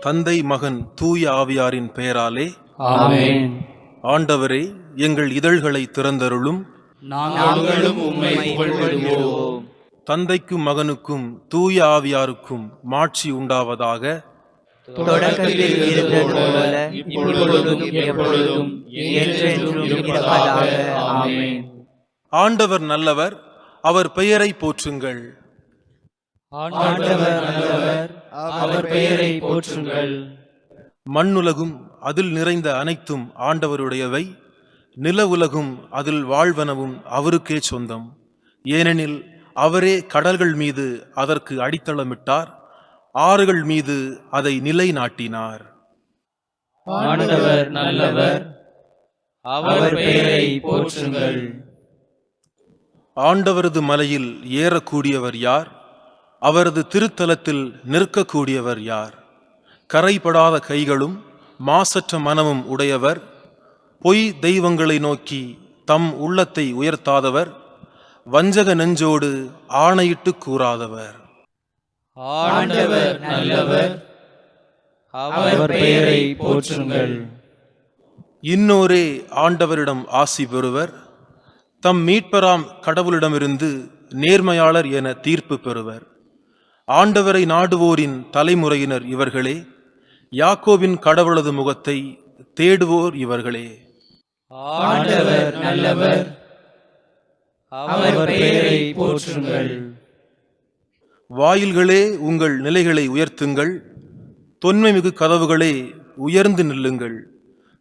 தந்தை, மகன், தூய ஆவியாரின் பெயராலே ஆமென். ஆண்டவரே, எங்கள் இதழ்களை திறந்தருளும். நாங்களும் உம்மை புகழ்வோம். தந்தைக்கும் மகனுக்கும் தூய ஆவியாருக்கும் மாட்சி உண்டாவதாக. தொடக்கத்தில் இருந்தது போல இப்பொழுதும் எப்பொழுதும் என்றென்றும் இருப்பதாக. ஆமென். ஆண்டவர் நல்லவர், அவர் பெயரை போற்றுங்கள். ஆண்டவர் நல்லவர், அவர் பெயரை போற்றுங்கள். மண்ணுலகும் அதில் நிறைந்த அனைத்தும் ஆண்டவருடையவை. நில உலகும் அதில் வாழ்வனவும் அவருக்கே சொந்தம். ஏனெனில் அவரே கடல்கள் மீது அதற்கு அடித்தளமிட்டார், ஆறுகள் மீது அதை நிலைநாட்டினார். ஆண்டவர் நல்லவர், அவர் பெயரை போற்றுங்கள். ஆண்டவரது மலையில் ஏறக்கூடியவர் யார்? அவரது திருத்தலத்தில் நிற்கக்கூடியவர் யார்? கரைபடாத கைகளும் மாசற்ற மனமும் உடையவர், பொய் தெய்வங்களை நோக்கி தம் உள்ளத்தை உயர்த்தாதவர், வஞ்சக நெஞ்சோடு ஆணையிட்டு கூறாதவர். ஆண்டவர் நல்லவர், அவர் பெயரை போற்றுங்கள். இன்னோரே ஆண்டவரிடம் ஆசி பெறுவர், தம் மீட்பராம் கடவுளிடமிருந்து நேர்மையாளர் என தீர்ப்பு பெறுவர். ஆண்டவரை நாடுவோரின் தலைமுறையினர் இவர்களே, யாக்கோபின் கடவுளது முகத்தை தேடுவோர் இவர்களே. ஆண்டவர் நல்லவர், அவர் பெயரை போற்றுங்கள். வாயில்களே, உங்கள் நிலைகளை உயர்த்துங்கள். தொன்மைமிகு கதவுகளே, உயர்ந்து நில்லுங்கள்.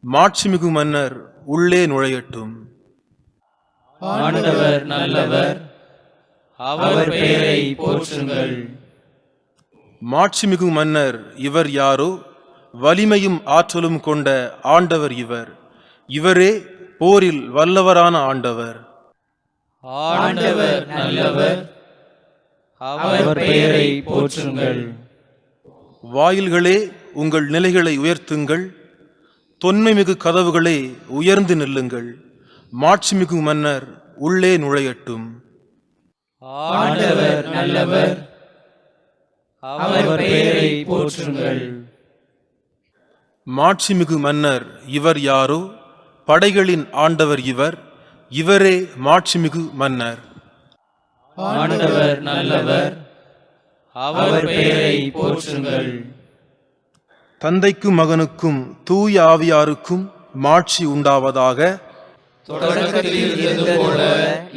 மாட்சிமிகு மன்னர் உள்ளே நுழையட்டும். ஆண்டவர் நல்லவர், அவர் பெயரை போற்றுங்கள். மாட்சிமிகு மன்னர் இவர் யாரோ? வலிமையும் ஆற்றலும் கொண்ட ஆண்டவர் இவர். இவரே போரில் வல்லவரான ஆண்டவர். ஆண்டவர் நல்லவர், அவர் பெயரை போற்றுங்கள். வாயில்களே, உங்கள் நிலைகளை உயர்த்துங்கள். தொன்மைமிகு கதவுகளே, உயர்ந்து நில்லுங்கள். மாட்சிமிகு மன்னர் உள்ளே நுழையட்டும். ஆண்டவர் நல்லவர், அவர் பெயரை போற்றுங்கள். மாட்சிமிகு மன்னர் இவர் யாரோ? படைகளின் ஆண்டவர் இவர். இவரே மாட்சிமிகு மன்னர். ஆண்டவர் நல்லவர், அவர் பெயரை போற்றுங்கள். தந்தைக்கும் மகனுக்கும் தூய ஆவியாருக்கும் மாட்சி உண்டாவதாக. தொடக்கத்தில் இருந்தது போல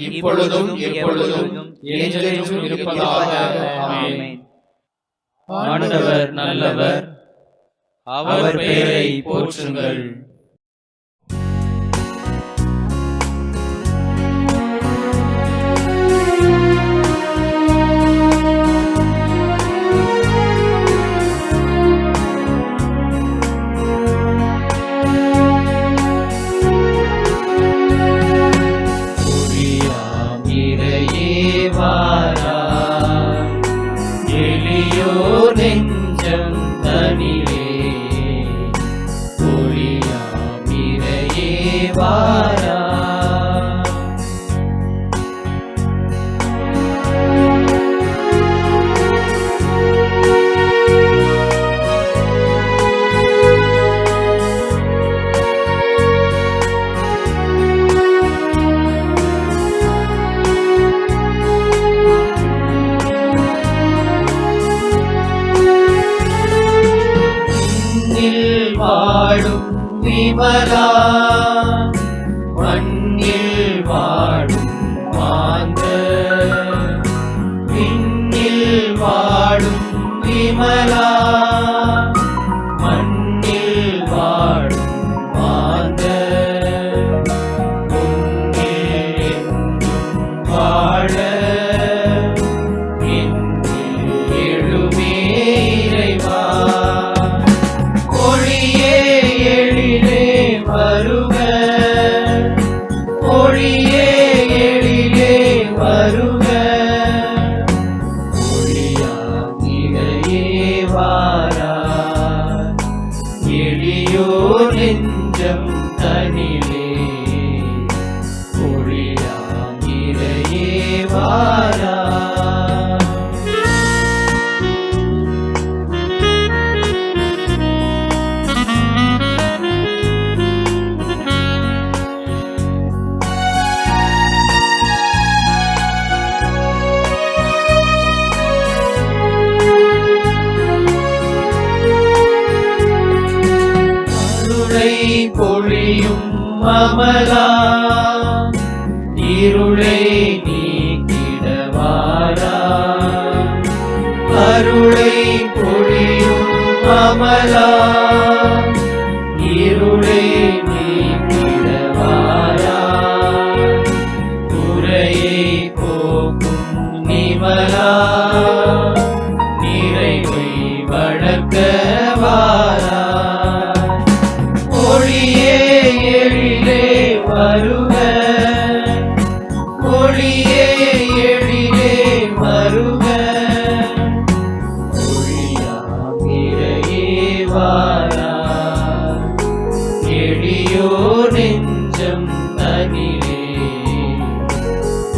இப்பொழுதும் எப்பொழுதும் என்றென்றும் இருப்பதாக. ஆமென். ஆண்டவர் நல்லவர், அவர் பெயரை போற்றுங்கள். நெஞ்சம் தனிலே ஒளியாமிரையே வாரா. வாழும் விமலா, மண்ணில் வாழும் மாந்தர். விண்ணில் வாழும் விமலா, மண்ணில் வாழும் மாந்தர். உன்னில் என்றும் வாழ என்னில் எழுமே இறைவா. ஒளியே எழிலே வருக, ஒளியே எழிலே வருக. ஒளியாகியே வாராய், எளியோர் நெஞ்சம் தனிலே ஒளியாகியே வாராய். அமலா இருளை நீக்கிடவாரா அருளை பொழியும் அமலா இருளை நீக்கிடவாரா குறையை போக்கும் நிமலா நிறைவை வழக்கவாரா ஒளியே எழிலே வருக ஒளியே எழிலே வருக ஒளியாகிறையே வாரா எளியோ நெஞ்சம் தனிலே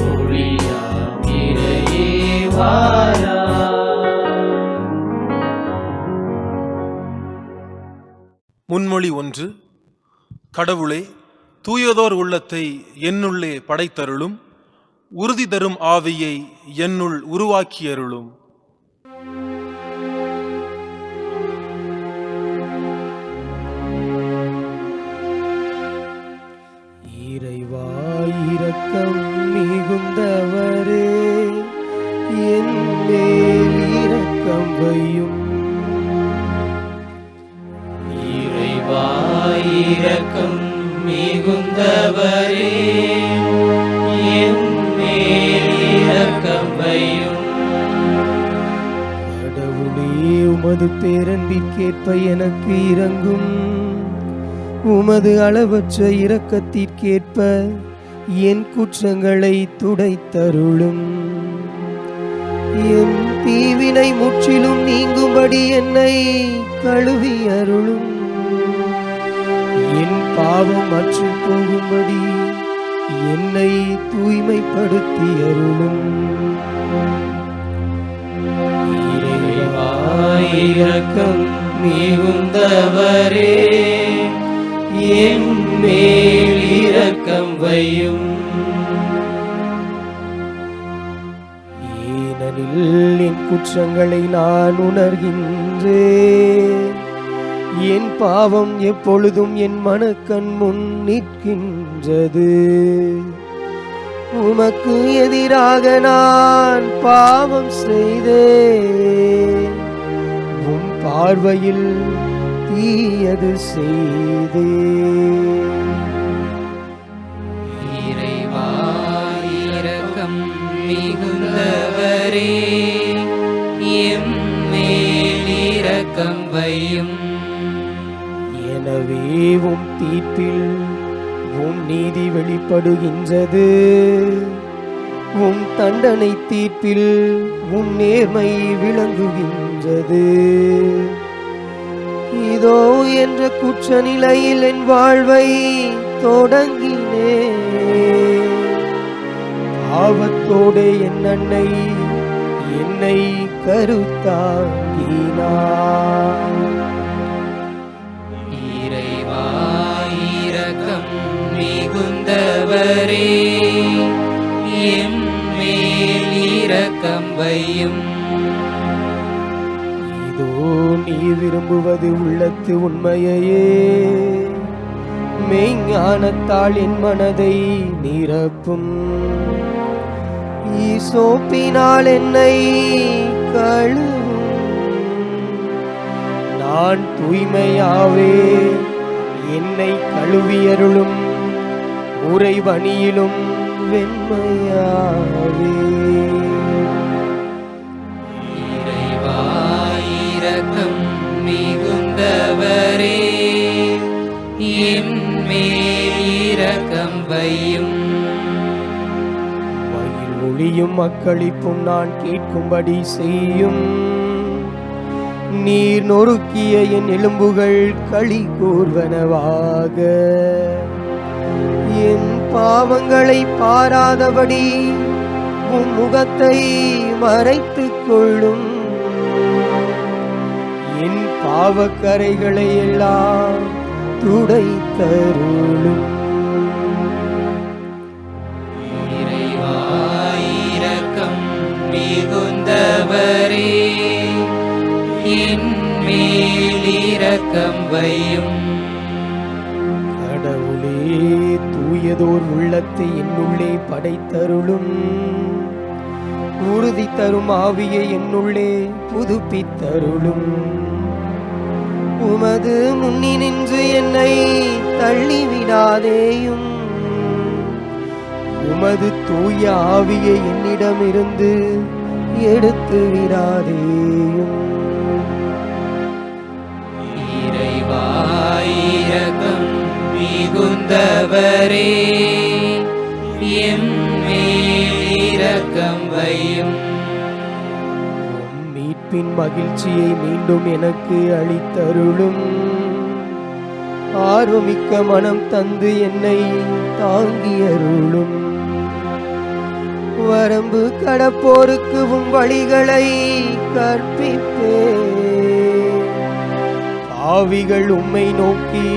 ஒளியாகிறையே வாரா. முன்மொழி 1. கடவுளே, தூயதோர் உள்ளத்தை என்னுள்ளே படைத்தருளும், உறுதி தரும் ஆவியை என்னுள் உருவாக்கியருளும். இறைவா இரக்கம் மிகுந்தவரே, என் மேல் இரக்கம் வையும். இறைவா இரக்கம் மிகுந்தவரே, என் மேல் இரக்கம் வையும். கடவுளே, உமது பேரன்பிற்கேற்ப எனக்கு இரங்கும். உமது அளவற்ற இரக்கத்திற்கேற்ப என் குற்றங்களை துடைத்தருளும். என் தீவினை முற்றிலும் நீங்கும்படி என்னை கழுவி அருளும். என் பாவம் அற்று போகும்படி என்னை தூய்மைப்படுத்தி அருளும். இறைவா இரக்கம் மிகுந்தவரே, என் மேல் இரக்கம் வையும். ஏனெனில் என் குற்றங்களை நான் உணர்கின்றேன். என் பாவம் எப்பொழுதும் என் மனக்கண் முன் நிற்கின்றது. உமக்கு எதிராக நான் பாவம் செய்தேன். உம் பார்வையில் தீயது செய்தேன். இறைவா இரக்கம் மிகுந்தவரே, எம் மேல் இரக்கம் வையும். எனவே உம் தீர்ப்பில் உம் நீதி வெளிப்படுகின்றது. உம் தண்டனை தீர்ப்பில் உம் நேர்மை விளங்குகின்றது. இதோ என்ற குற்ற நிலையில் என் வாழ்வை தொடங்கினேன். பாவத்தோடு என் அன்னை என்னை கருத்தாங்கினார். இறைவா இரக்கம் மிகுந்தவரே, எம் மேல் இரக்கம் வையும். இதோ நீ விரும்புவது உள்ளத்து உண்மையையே. மெய்ஞானத்தால் என் மனதை நிரப்பும். ஈசோப்பினால் என்னை கழுவும். நான் தூய்மையாவே என்னை கழுவியருளும். உறைவணியிலும் வெண்மையாவே. இறைவா இரக்கம் மிகுந்தவரே, எம் மேல் இரக்கம் வையும். மயில் ஒளியும் அக்களிப்பும் நான் கேட்கும்படி செய்யும். நீர் நொறுக்கிய என் எலும்புகள் களி கூர்வனவாக. என் பாவங்களை பாராதபடி உம் முகத்தை மறைத்துக் கொள்ளும். என் பாவக்கரைகளை எல்லாம் துடைத்தருளும். இறைவா இரக்கம் மிகுந்தவரே, என் மேல் இரக்கம் வையும். கடவுளே, தூயதோர் உள்ளத்தை என்னுள்ளே படைத்தருளும். உறுதி தரும் ஆவியை என்னுள்ளே புதுப்பித்தருளும். உமது முன்னினின்று என்னை தள்ளிவிடாதேயும். உமது தூய ஆவியை என்னிடமிருந்து எடுத்து விடாதேயும். இறைவா இரக்கம் மிகுந்தவரே, எம்மேல் இரக்கம் வையும். உம் மீட்பின் மகிழ்ச்சியை மீண்டும் எனக்கு அளித்தருளும். ஆர்வமிக்க மனம் தந்து என்னை தாங்கியருளும். வரம்பு கடப்போருக்கு உம் வழிகளை கற்பிப்பே. பாவிகள் உம்மை நோக்கி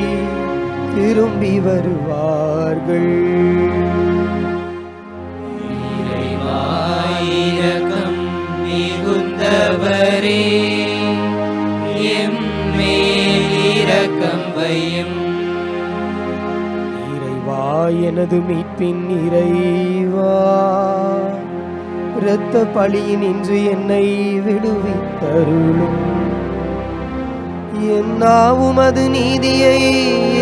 திரும்பி வருவார்கள். இறைவா இரக்கம் மிகுந்தவரே, எம்மேல் இரக்கம் வையும். இறைவா எனது மீட்பின் இறைவா, இரத்த பழியின் இன்று என்னை விடுவித்தருளும். என் உமது நீதியை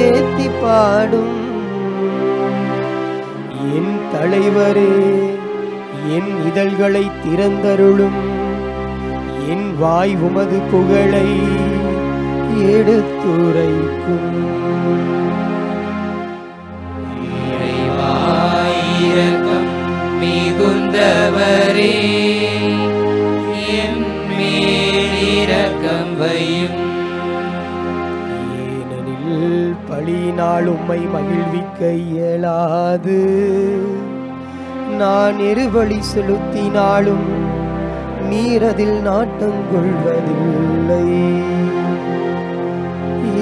ஏத்தி பாடும். என் தலைவரே, என் இதழ்களை திறந்தருளும். என் வாய் உமது புகழை எடுத்துரைக்கும். இறைவா இரக்கம் மிகுந்தவரே, எம்மேல் இரக்கம் வையும். ஏனெனில் பழியினால் உம்மை மகிழ்விக்க இயலாது. நான் எருவழி செலுத்தினாலும் நீர் அதில் நாட்டங்கொள்வதில்லை.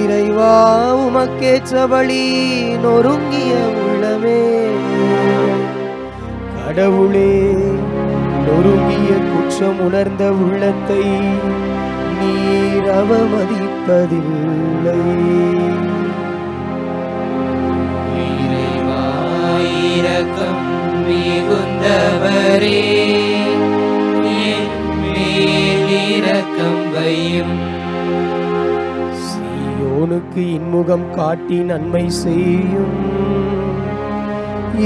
இறைவா உமக்கேற்ற வழி நொறுங்கிய உள்ளமே. கடவுளே, நொறுங்கிய குற்றம் உணர்ந்த உள்ளத்தை நீர் அவமதிப்பதில்லை. இறைவா இரக்கம் மிகுந்தவரே, எம்மேல் இரக்கம் வையும். சீயோனுக்கு இன்முகம் காட்டி நன்மை செய்யும்.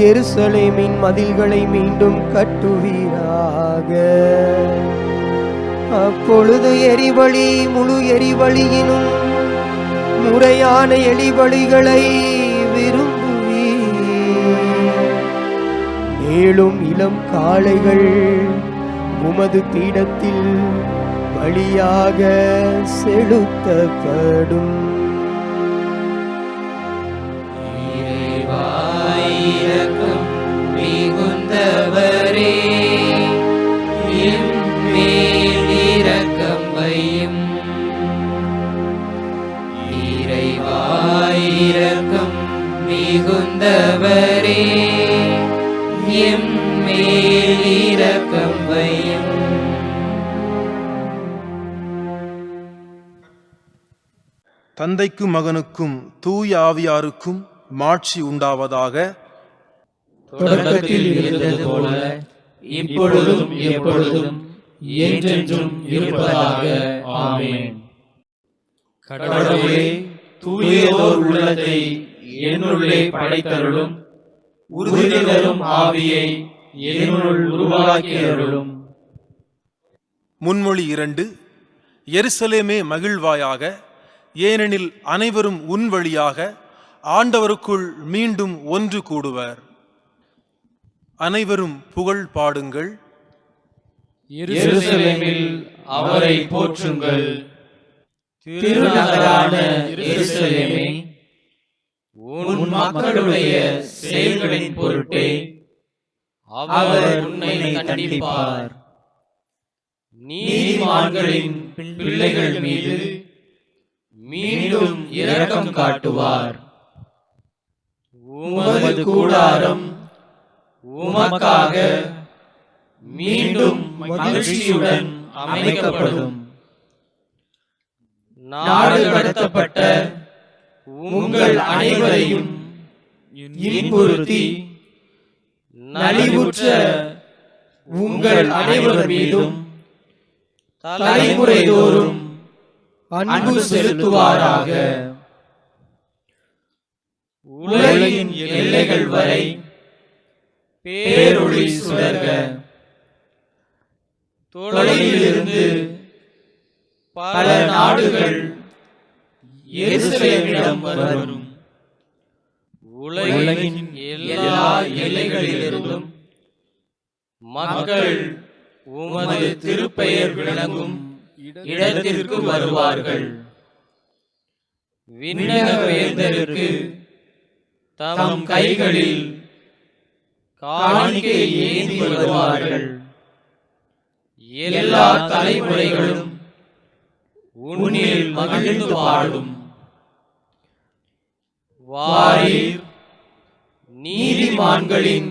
எருசலேமின் மதில்களை மீண்டும் கட்டுவீராக. அப்பொழுது எரிபலி முழு எரிபலியினும் முறையான எலிபலிகளை விரும்புவீர். மேலும் இளம் காளைகள் உமது பீடத்தில் பலியாக செலுத்தப்படும். இறைவா இரக்கம் மிகுந்தவரே, எம்மேல் இரக்கம் வையும். இறைவா இரக்கம் மிகுந்தவரே, எம்மேல் இரக்கம் வையும். தந்தைக்கும் மகனுக்கும் தூய ஆவியாருக்கும் மாட்சி உண்டாவதாக. தொடக்கத்தில் இருந்தது போல இப்பொழுதும் எப்பொழுதும் என்றென்றும் இருப்பதாக. ஆமென். கடவுளே, தூயதோர் உள்ளத்தை என்னுள்ளே படைத்தருளும். உறுதி தரும் ஆவியை என்னுள் உருவாக்கியருளும். முன்மொழி 2. எருசலேமே மகிழ்வாயாக, ஏனெனில் அனைவரும் உன் வழியாக ஆண்டவருக்குள் மீண்டும் ஒன்று கூடுவர். அனைவரும் புகழ் பாடுங்கள். எருசலேமில் அவரை போற்றுங்கள். திருநகரான எருசலேமே, உன் மக்களுடைய செயல்களின் பொருட்டே அவர் உன்னை கண்டிப்பார். நீதிமான்களின் பிள்ளைகள் மீது மீண்டும் இரக்கம் காட்டுவார். உமது கூடாரம் உமக்காக மீண்டும் மகிழ்ச்சியுடன் அமைக்கப்படும். நாடு கடத்தப்பட்ட உங்கள் அனைவரையும் இன்புறுத்தி நலிவுற்ற உங்கள் அனைவர் மீதும் தலைமுறை தோறும் அன்பு செலுத்துவாராக. உலகின் எல்லைகள் வரை பேரொளி சுடர்க. தொலைவிலிருந்து பல நாடுகள் எருசலேமிடம் வரும். உலகின் எல்லா எல்லைகளிலிருந்தும் மக்கள் உமது திருப்பெயர் விளங்கும் இடத்திற்கு வருவார்கள். விண்ணக வேந்தருக்கு தம் கைகளில் காணிக்கை ஏந்தி வருவார்கள். எல்லா தலைமுறைகளும் உன்னில் மகிழ்ந்து பாடும். வாரீர், நீதிமான்களின்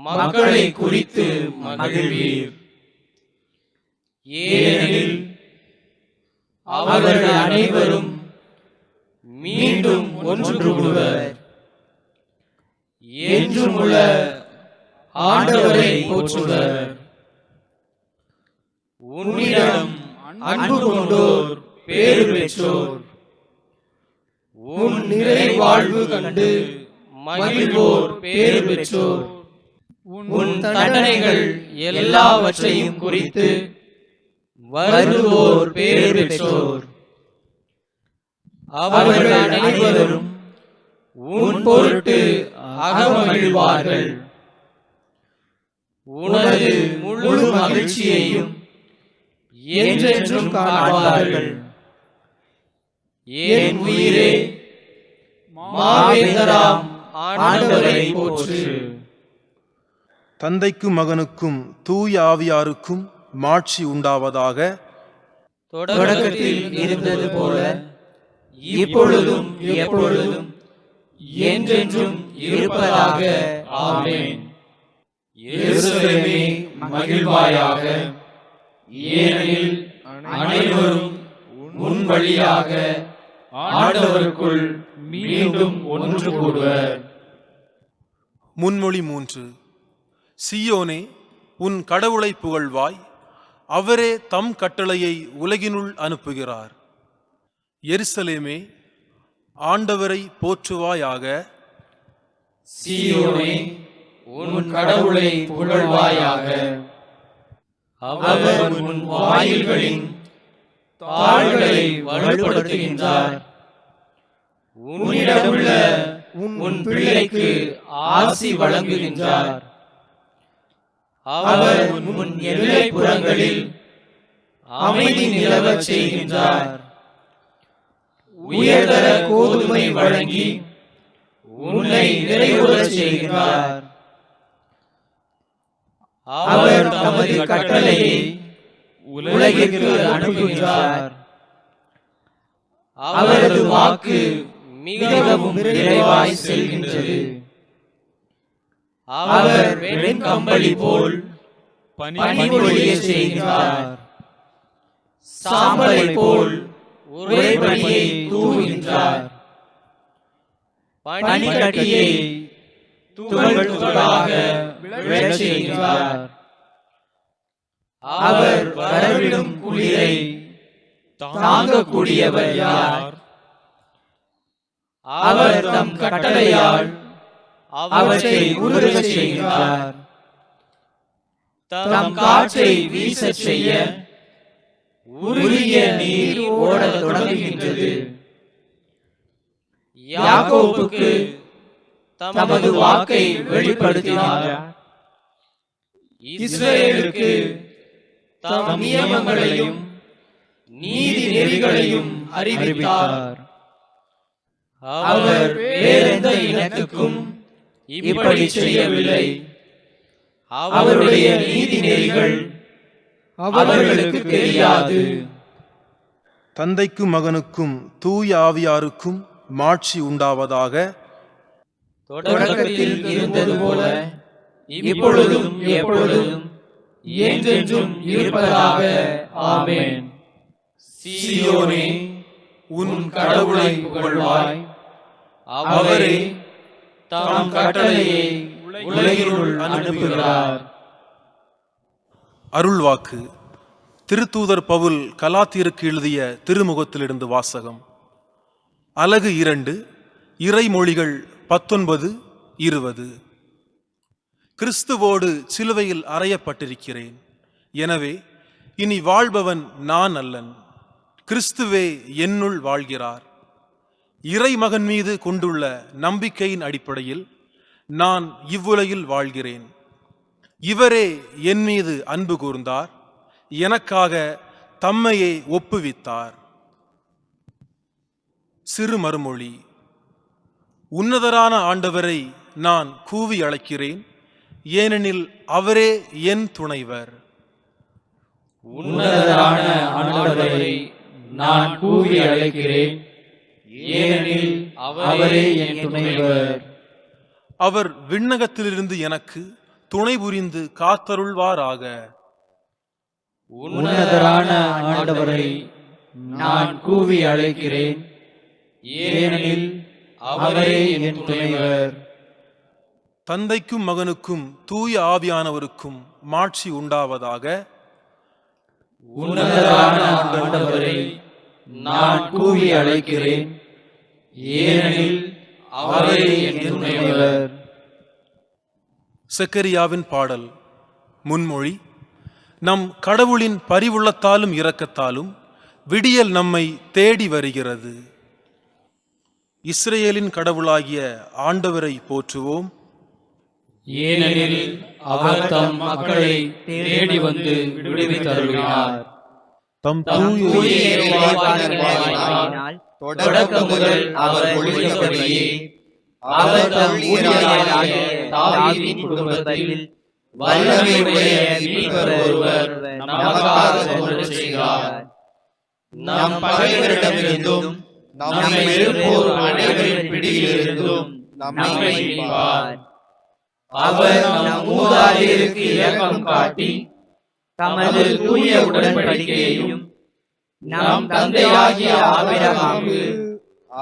மக்களை குறித்து மகிழ்வீர். ஏனெனில் அவர்கள் அனைவரும் மீண்டும் ஒன்று கூடுவர். என்றுமுள்ள ஆண்டவரை போற்றுவர். உன்னிடம் அன்பு கொண்டோர் பேறு பெற்றோர். உன் நிறைவாழ்வு கண்டு மகிழ்வோர் பேறு பெற்றோர். உன் தண்டனைகள் எல்லாவற்றையும் குறித்து வருந்துவோர் பேறு பெற்றோர். அவர்கள் அனைவரும் உன் பொருட்டு அகமகிழ்வார்கள். உனது முழு மகிழ்ச்சியையும் என்றென்றும் காண்பார்கள். என் உயிரே, மாவேந்தராம் ஆண்டவரை போற்று. தந்தைக்கும் மகனுக்கும் தூய ஆவியாருக்கும் மாட்சி உண்டாவதாக. தொடக்கத்தில் இருந்தது போல இப்பொழுதும் எப்பொழுதும் என்றென்றும் இருப்பதாக. ஆமென். எருசலேமே மகிழ்வாயாக, ஏனெனில் அனைவரும் உன் வழியாக ஆண்டவருக்குள் மீண்டும் ஒன்று கூடுவர். முன்மொழி 3. சீயோனே, உன் கடவுளை புகழ்வாய். அவரே தம் கட்டளையை உலகினுள் அனுப்புகிறார். எருசலேமே, ஆண்டவரை போற்றுவாயாக. சீயோனே, உன் கடவுளை புகழ்வாயாக. அவர் உன் வாயில்களின் தாள்களை வலுப்படுத்துகின்றார். உன்னிடமுள்ள உன் பிள்ளைக்கு ஆசி வழங்குகின்றார். அவர் உன் எல்லைப்புறங்களில் அமைதி நிலவச் செய்கின்றார். உயர்தர கோதுமை வழங்கி உன்னை நிறைவுறச் செய்கின்றார். அவர் தமது கட்டளையை உலகிற்கு அனுப்புகின்றார். அவரது வாக்கு மிகவும் விரைவாய் செல்கின்றது. அவர் வெண்கம்பளி போல் பனிபொழிய செய்கின்றார். சாம்பலை போல் உறைபனியை தூவுகின்றார். பனிக்கட்டியை துகள் துகளாக விழச் செய்கின்றார். அவர் வரவிடும் குளிரை தாங்கக்கூடியவர் யார்? அவர் தம் கட்டளையால் அவற்றை உருகச் செய்கின்றார். தம் காற்றை வீசச் செய்ய உருகிய நீர் ஓடத் தொடங்குகின்றது. யாக்கோபுக்கு தமது வாக்கை வெளிப்படுத்தினார். இஸ்ரவேலுக்கு தம் நியமங்களையும் நீதி நெறிகளையும் அறிவித்தார். அவர் வேறெந்த இனத்துக்கும் இப்படி செய்யவில்லை. அவருடைய நீதி நெறிகள் அவர்களுக்கு தெரியாது. தந்தைக்கும் மகனுக்கும் தூய ஆவியாருக்கும் மாட்சி உண்டாவதாக. தொடக்கத்தில் இருந்தது போல இப்பொழுதும் எப்பொழுதும் என்றென்றும் இருப்பதாக. ஆமென். சீயோனே, உன் கடவுளை புகழ்வாய். அவரே தம் கட்டளையை உலகினுள் அனுப்புகிறார். அருள்வாக்கு. திருத்தூதர் பவுல் கலாத்தியருக்கு எழுதிய திருமுகத்திலிருந்து வாசகம். அலகு 2, இறைமொழிகள் 19, 20. கிறிஸ்துவோடு சிலுவையில் அறையப்பட்டிருக்கிறேன். எனவே இனி வாழ்பவன் நான் அல்லன், கிறிஸ்துவே என்னுள் வாழ்கிறார். இறைமகன் மீது கொண்டுள்ள நம்பிக்கையின் அடிப்படையில் நான் இவ்வுலகில் வாழ்கிறேன். இவரே என் மீது அன்பு கூர்ந்தார், எனக்காக தம்மையே ஒப்புவித்தார். சிறு மறுமொழி. உன்னதரான ஆண்டவரை நான் கூவி அழைக்கிறேன், ஏனெனில் அவரே என் துணைவர். உன்னதரான ஆண்டவரை நான் கூவி அழைக்கிறேன், ஏனெனில் அவரே என் துணைவர். அவர் விண்ணகத்திலிருந்து எனக்கு துணை புரிந்து காத்தருள்வாராக. உன்னதரான ஆண்டவரை நான் கூவி அழைக்கிறேன், ஏனெனில் அவரே என் துணைவர். தந்தைக்கும் மகனுக்கும் தூய ஆவியானவருக்கும் மாட்சி உண்டாவதாக. உன்னதரான ஆண்டவரை நான் கூவி அழைக்கிறேன், ஏனெனில் அவரே என் துணைவர். செக்கரியாவின் பாடல். முன்மொழி. நம் கடவுளின் பரிவுள்ளத்தாலும் இரக்கத்தாலும் விடியல் நம்மை தேடி வருகிறது. இஸ்ரேலின் கடவுளாகிய ஆண்டவரை போற்றுவோம், ஏனெனில் அவர் தம் மக்களை தேடி வந்து விடுவித்தருளினார். தம் தூய இறைவாக்கினரால் தொடக்கம் முதல் அவர் ஒழித்தபடியே அவர் தம் ஊழியராகிய தாவீதின் குடும்பத்தில் வல்லமையுடைய மீட்பர் ஒருவர் நமக்காக தோன்றச் செய்கிறார். நம் பகைவரிடமிருந்தும் நம்மை எதிர்ப்போர் அனைவரின் பிடியிலிருந்தும் நம்மை மீட்பார். அவர் நம் மூதாதையருக்கு இரக்கம் காட்டி தமது தூய உடன்படிக்கையையும் நம் தந்தையாகிய ஆபிரகாமுக்கு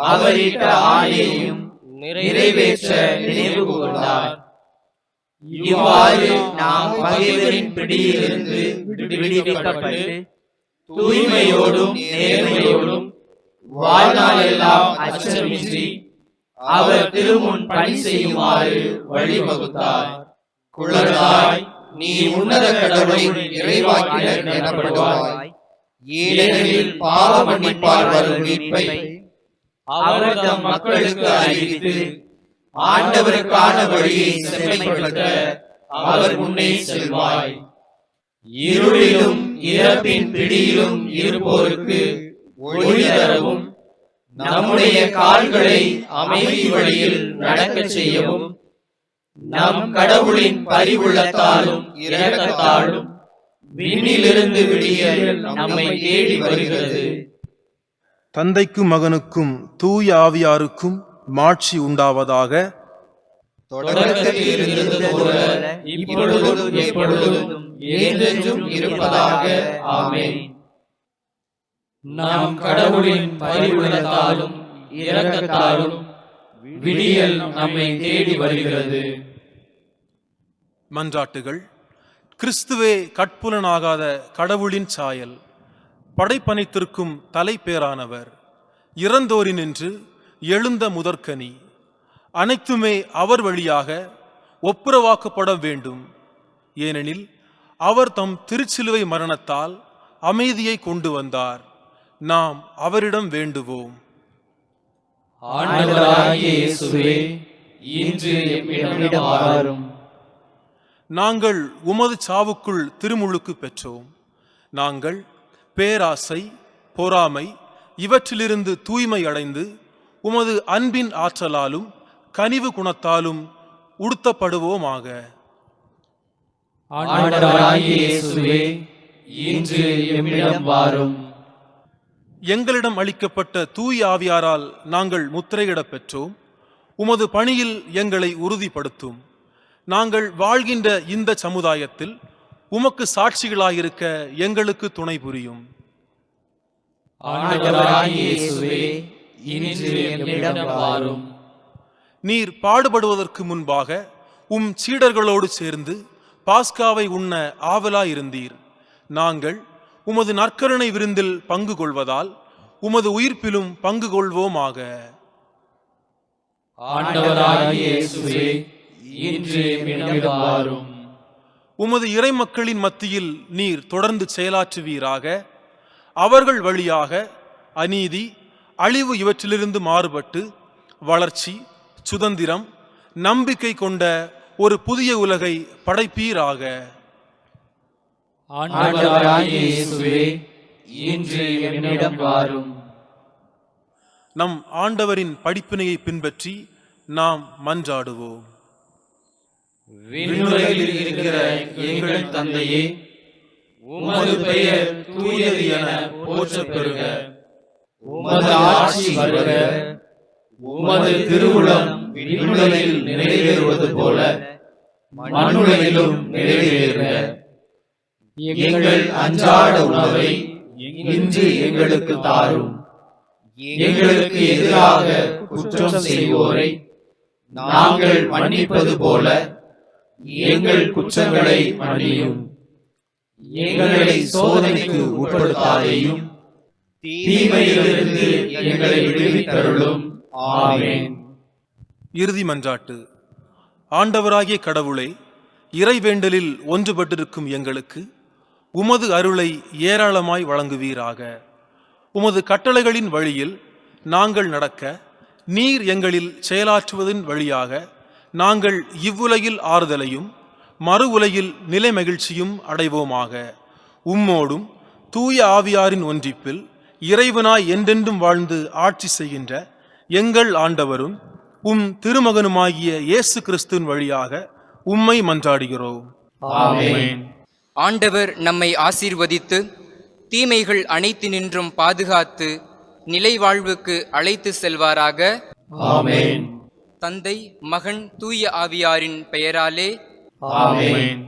அவரிட்ட ஆணையையும் நிறைவேற்ற நினைவு கூர்ந்தார். இவ்வாறு நாம் பகைவரின் பிடியிலிருந்து விடுவிக்கப்பட்டு தூய்மையோடும் நேர்மையோடும் வாழ்நாள் எல்லாம் அச்சமின்றி அவர் திருமுன் பணி செய்யுமாறு வழிவகுத்தார். குழந்தாய், நீ உன்னத கடவுளின் இறைவாக்கினர் எனப்படுவாய், ஏனெனில் பாவ மன்னிப்பால் வரும் மீட்பை அவர் தம் மக்களுக்கு அறிவித்து ஆண்டவருக்கான வழியை செம்மைப்படுத்த அவர் முன்னே செல்வாய். இருளிலும் இறப்பின் பிடியிலும் இருப்போருக்கு ஒளி தரவும், நம்முடைய கால்களை அமைதி வழியில் நடக்கச் செய்யவும் நம் கடவுளின் பரிவுள்ளத்தாலும் இரக்கத்தாலும் விண்ணிலிருந்து விடியல் நம்மை தேடி வருகிறது. தந்தைக்கும் மகனுக்கும் தூய ஆவியாருக்கும் மாட்சி உண்டாவதாக. தொடக்கத்தில் இருந்தது போல இப்பொழுதும் எப்பொழுதும் என்றென்றும் இருப்பதாக. ஆமென். நம் கடவுளின் பரிவுள்ளத்தாலும் இரக்கத்தாலும் விடியல் நம்மை தேடி வருகிறது. மன்றாட்டுகள். கிறிஸ்துவே கட்புலனாகாத கடவுளின் சாயல், படைப்பனைத்திற்கும் தலைப்பேரானவர், இறந்தோரினின்று எழுந்த முதற்கனி. அனைத்துமே அவர் வழியாக ஒப்புரவாக்கப்பட வேண்டும். ஏனெனில் அவர் தம் திருச்சிலுவை மரணத்தால் அமைதியை கொண்டு வந்தார். நாம் அவரிடம் வேண்டுவோம். ஆண்டவராகிய இயேசுவே, இன்று எம்மிடம் வாரும். நாங்கள் உமது சாவுக்குள் திருமுழுக்கு பெற்றோம். நாங்கள் பேராசை, பொறாமை இவற்றிலிருந்து தூய்மை அடைந்து உமது அன்பின் ஆற்றலாலும் கனிவு குணத்தாலும் உடுத்தப்படுவோமாக. ஆண்டவராகிய இயேசுவே, இன்று எம்மிடம் வாரும். எங்களிடம் அளிக்கப்பட்ட தூய ஆவியாரால் நாங்கள் முத்திரையிடப் பெற்றோம். உமது பணியில் எங்களை உறுதிப்படுத்தும். நாங்கள் வாழ்கின்ற இந்த சமுதாயத்தில் உமக்கு சாட்சிகளாயிருக்க எங்களுக்கு துணை புரியும். ஆண்டவராகிய இயேசுவே, இன்று எம்மிடம் வாரும். நீர் பாடுபடுவதற்கு முன்பாக உம் சீடர்களோடு சேர்ந்து பாஸ்காவை உண்ண ஆவலாயிருந்தீர். நாங்கள் உமது நற்கருணை விருந்தில் பங்கு கொள்வதால் உமது உயிர்ப்பிலும் பங்கு கொள்வோமாக. ஆண்டவராகிய இயேசுவே, இன்று எம்மிடம் வாரும். உமது இறைமக்களின் மத்தியில் நீர் தொடர்ந்து செயலாற்றுவீராக. அவர்கள் வழியாக அநீதி, அழிவு இவற்றிலிருந்து மாறுபட்டு வளர்ச்சி, சுதந்திரம், நம்பிக்கை கொண்ட ஒரு புதிய உலகை படைப்பீராக. ஆண்டவராகிய இயேசுவே, இன்று எம்மிடம் வாரும். நம் ஆண்டவரின் படிப்பினையை பின்பற்றி நாம் மன்றாடுவோம். விண்ணுலகில் இருக்கிற எங்கள் தந்தையே, உமது பெயர் தூயது என போற்றப் பெறுக. உமது ஆட்சி வருக. உமது திருவுளம் விண்ணுலகில் நிறைவேறுவது போல மண்ணுலகிலும் நிறைவேறுக. எங்கள் அன்றாட உணவை இன்று எங்களுக்கு தாரும். எங்களுக்கு எதிராக குற்றம் செய்வோரை நாங்கள் மன்னிப்பது போல எங்கள் குற்றங்களை மன்னியும். எங்களை சோதனைக்கு உட்படுத்தாதேயும், தீமையிலிருந்து எங்களை விடுவித்தருளும். ஆமென். இறுதி மன்றாட்டு. ஆண்டவராகிய கடவுளே, இறைவேண்டலில் ஒன்றுபட்டிருக்கும் எங்களுக்கு உமது அருளை ஏராளமாய் வழங்குவீராக. உமது கட்டளைகளின் வழியில் நாங்கள் நடக்க நீர் எங்களில் செயலாற்றுவதன் வழியாக நாங்கள் இவ்வுலகில் ஆறுதலையும் மறு உலகில் நிலை மகிழ்ச்சியும் அடைவோமாக. உம்மோடும் தூய ஆவியாரின் ஒன்றிப்பில் இறைவனாய் என்றென்றும் வாழ்ந்து ஆட்சி செய்கின்ற எங்கள் ஆண்டவரும் உம் திருமகனுமாகிய இயேசு கிறிஸ்துவின் வழியாக உம்மை மன்றாடுகிறோம். ஆமென். ஆண்டவர் நம்மை ஆசீர்வதித்து தீமைகள் அனைத்தினின்றும் பாதுகாத்து நிலை வாழ்வுக்கு அழைத்து செல்வாராக. ஆமென். தந்தை, மகன், தூய ஆவியாரின் பெயராலே ஆமென்.